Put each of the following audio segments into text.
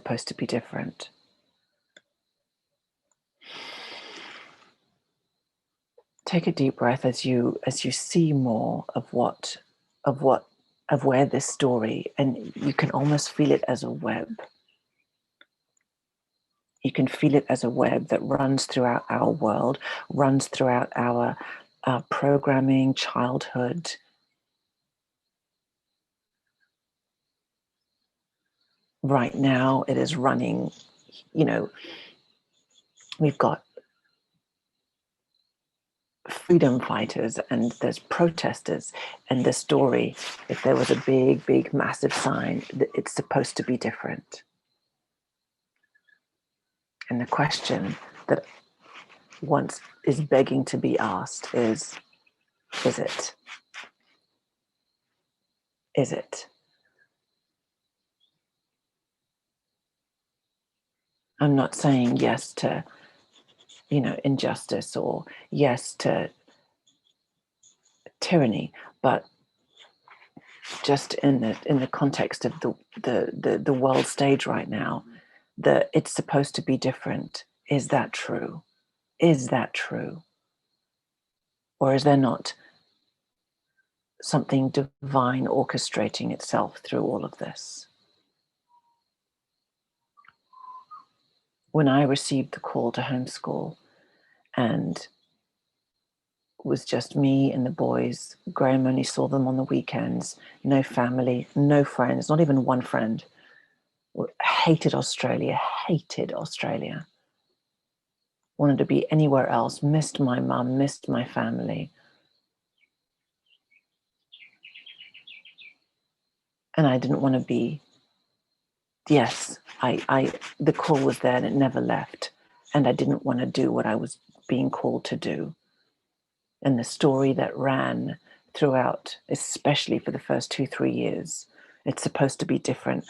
supposed to be different. Take a deep breath as you see more of where this story, and you can almost feel it as a web. You can feel it as a web that runs throughout our world, runs throughout our programming, childhood. Right now, it is running, we've got freedom fighters and there's protesters, and the story, if there was a big massive sign, it's supposed to be different. And the question that once is begging to be asked is it? Is it? I'm not saying yes to, injustice, or yes to tyranny, but just in the context of the world stage right now, that it's supposed to be different. Is that true? Is that true? Or is there not something divine orchestrating itself through all of this? When I received the call to homeschool, and it was just me and the boys, Graham only saw them on the weekends, no family, no friends, not even one friend. Hated Australia, wanted to be anywhere else, missed my mum, missed my family. And I didn't want to be, yes, the call was there and it never left. And I didn't want to do what I was being called to do. And the story that ran throughout, especially for the first 2-3 years, it's supposed to be different.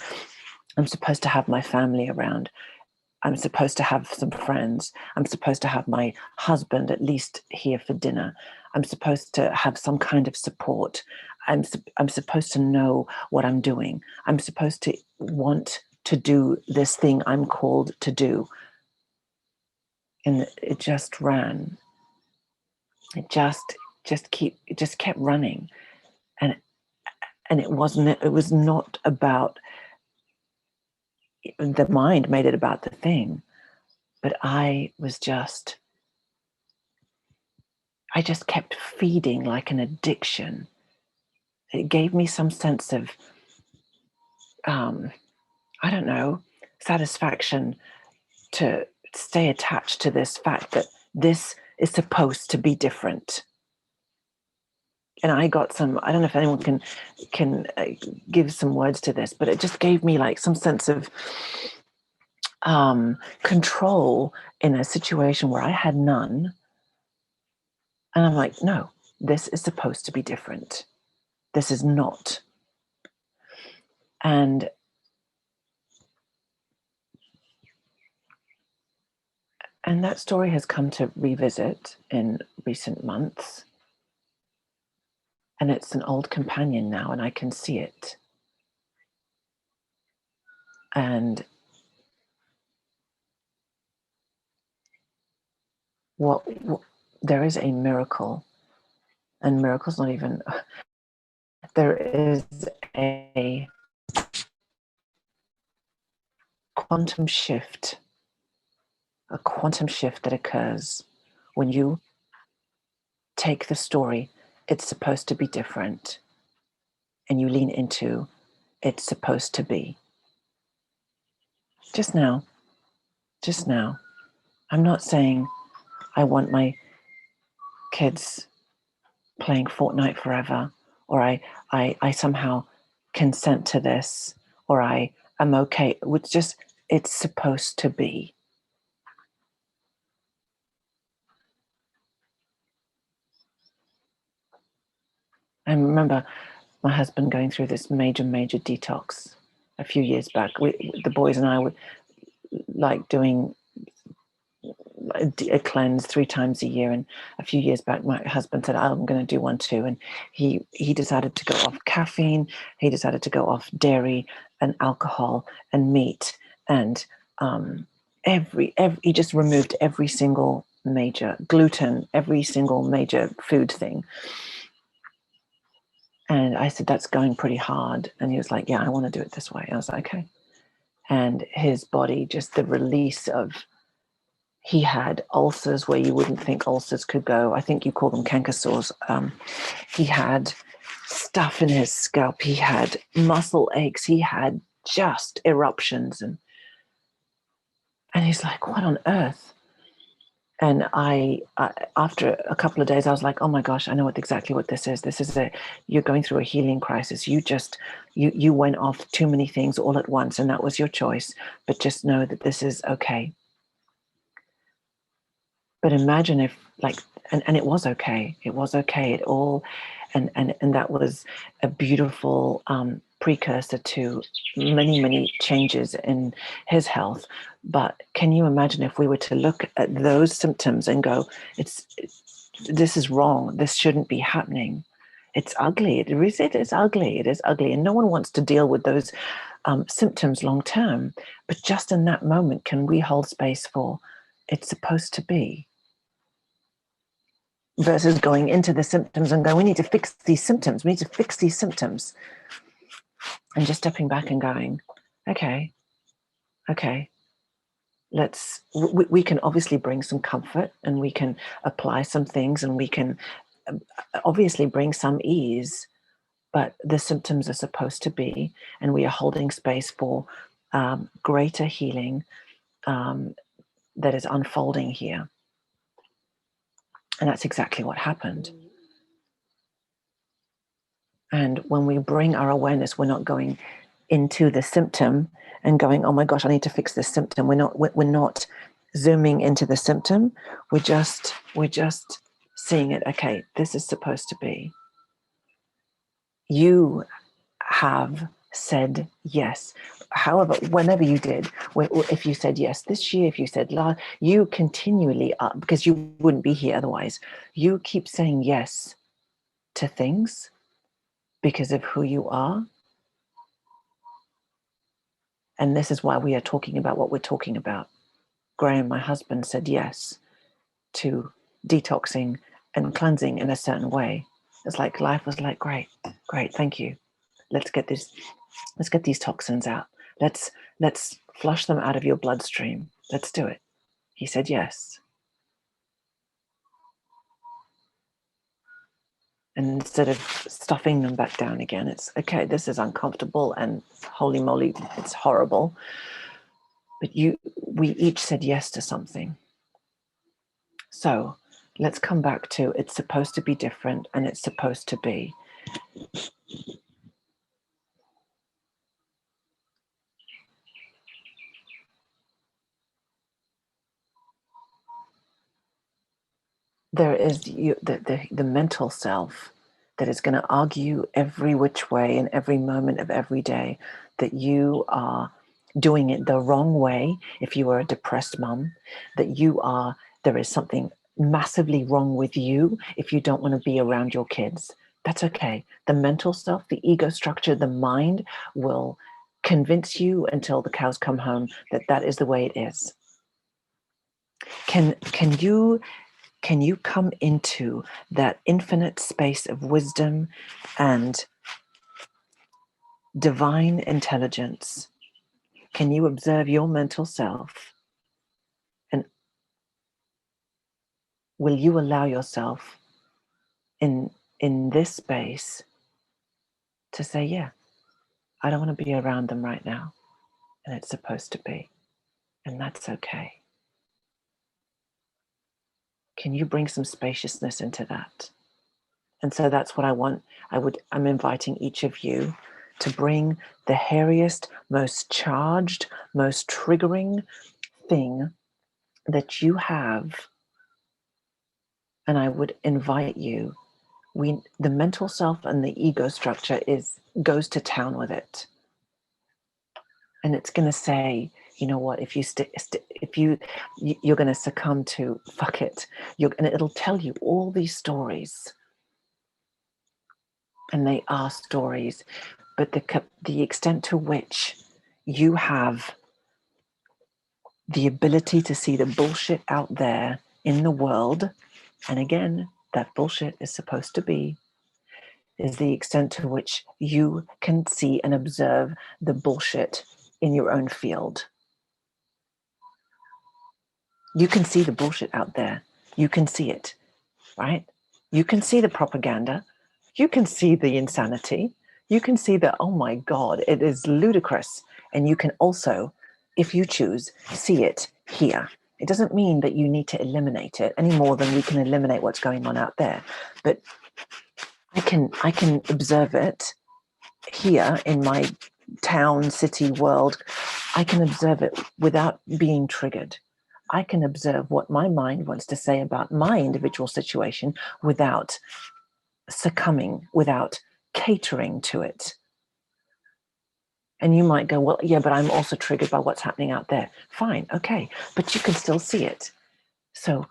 I'm supposed to have my family around. I'm supposed to have some friends. I'm supposed to have my husband at least here for dinner. I'm supposed to have some kind of support. I'm supposed to know what I'm doing. I'm supposed to want to do this thing I'm called to do. And it just ran. It just kept running. And it was not about, the mind made it about the thing, but I just kept feeding like an addiction. It gave me some sense of, I don't know, satisfaction to stay attached to this fact that this is supposed to be different. And I got some, I don't know if anyone can give some words to this, but it just gave me like some sense of control in a situation where I had none. And I'm like, no, this is supposed to be different. This is not. And that story has come to revisit in recent months. And it's an old companion now, and I can see it. And what there is a miracle, and miracle's not even, there is a quantum shift that occurs when you take the story, it's supposed to be different, and you lean into, it's supposed to be. Just now, I'm not saying I want my kids playing Fortnite forever, or I somehow consent to this, or I am okay with just, it's supposed to be. I remember my husband going through this major detox a few years back. The boys and I were like doing a cleanse 3 times a year, and a few years back my husband said, I'm going to do one too, and he decided to go off caffeine, he decided to go off dairy and alcohol and meat, And every he just removed every single major gluten, every single major food thing. And I said, that's going pretty hard. And he was like, yeah, I want to do it this way. I was like, okay. And his body, just the release of, he had ulcers where you wouldn't think ulcers could go. I think you call them canker sores. He had stuff in his scalp. He had muscle aches. He had just eruptions. And he's like, what on earth? And I after a couple of days, I was like, oh my gosh, I know exactly what this is. This is you're going through a healing crisis. You went off too many things all at once, and that was your choice. But just know that this is okay. But imagine if, like, and it was okay. It was okay. It all, and that was a beautiful precursor to many changes in his health. But can you imagine if we were to look at those symptoms and go, this is wrong. This shouldn't be happening. It's ugly. It is ugly. It is ugly, and no one wants to deal with those symptoms long term. But just in that moment, can we hold space for it's supposed to be? Versus going into the symptoms and go, we need to fix these symptoms. We need to fix these symptoms. And just stepping back and going, okay, we can obviously bring some comfort, and we can apply some things, and we can obviously bring some ease, but the symptoms are supposed to be, and we are holding space for greater healing that is unfolding here. And that's exactly what happened. And when we bring our awareness, we're not going into the symptom and going, oh my gosh, I need to fix this symptom. We're not zooming into the symptom. We're just seeing it. Okay, this is supposed to be. You have said yes. However, whenever you did, if you said yes this year, if you said last, you continually are, because you wouldn't be here otherwise. You keep saying yes to things because of who you are. And this is why we are talking about what we're talking about. Graham, my husband, said yes to detoxing and cleansing in a certain way. It's like life was like, great, thank you. Let's get these toxins out. Let's flush them out of your bloodstream. Let's do it. He said yes. And instead of stuffing them back down again, it's okay, this is uncomfortable and holy moly, it's horrible. But we each said yes to something. So let's come back to it's supposed to be different, and it's supposed to be. There is the mental self that is going to argue every which way in every moment of every day that you are doing it the wrong way. If you are a depressed mom, there is something massively wrong with you if you don't want to be around your kids. That's okay. The mental self, the ego structure, the mind will convince you until the cows come home that is the way it is. Can you come into that infinite space of wisdom and divine intelligence? Can you observe your mental self? And will you allow yourself in this space to say, yeah, I don't want to be around them right now, and it's supposed to be, and that's okay. Can you bring some spaciousness into that? And so that's what I want. I'm inviting each of you to bring the hairiest, most charged, most triggering thing that you have. And I would invite you, the mental self and the ego structure goes to town with it. And it's going to say, you know what, if you're going to succumb to fuck it, and it'll tell you all these stories. And they are stories, but the extent to which you have the ability to see the bullshit out there in the world, and again, that bullshit is supposed to be, is the extent to which you can see and observe the bullshit in your own field. You can see the bullshit out there. You can see it, right? You can see the propaganda. You can see the insanity. You can see that, oh my God, it is ludicrous. And you can also, if you choose, see it here. It doesn't mean that you need to eliminate it any more than we can eliminate what's going on out there. But I can observe it here in my town, city, world. I can observe it without being triggered. I can observe what my mind wants to say about my individual situation without succumbing, without catering to it. And you might go, well, yeah, but I'm also triggered by what's happening out there. Fine, okay, but you can still see it. So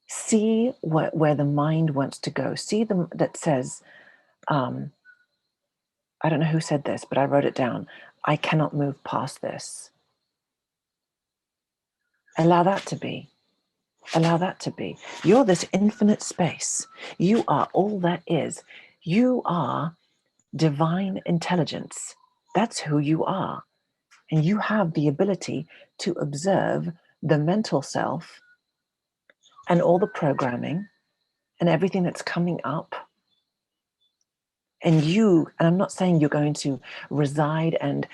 see where the mind wants to go. See them that says, I don't know who said this, but I wrote it down. I cannot move past this. Allow that to be. Allow that to be. You're this infinite space. You are all that is. You are divine intelligence. That's who you are. And you have the ability to observe the mental self and all the programming and everything that's coming up. And I'm not saying you're going to reside and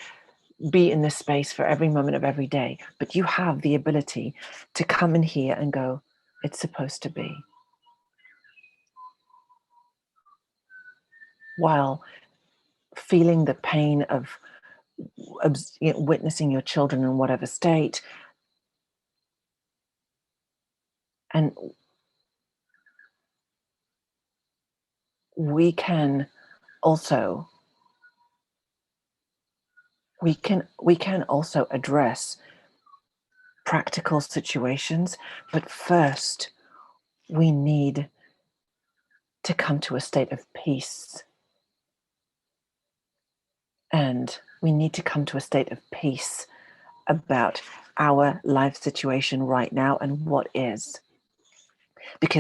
be in this space for every moment of every day, but you have the ability to come in here and go, it's supposed to be. While feeling the pain of witnessing your children in whatever state. And we can also address practical situations, but first we need to come to a state of peace. And we need to come to a state of peace about our life situation right now and what is. Because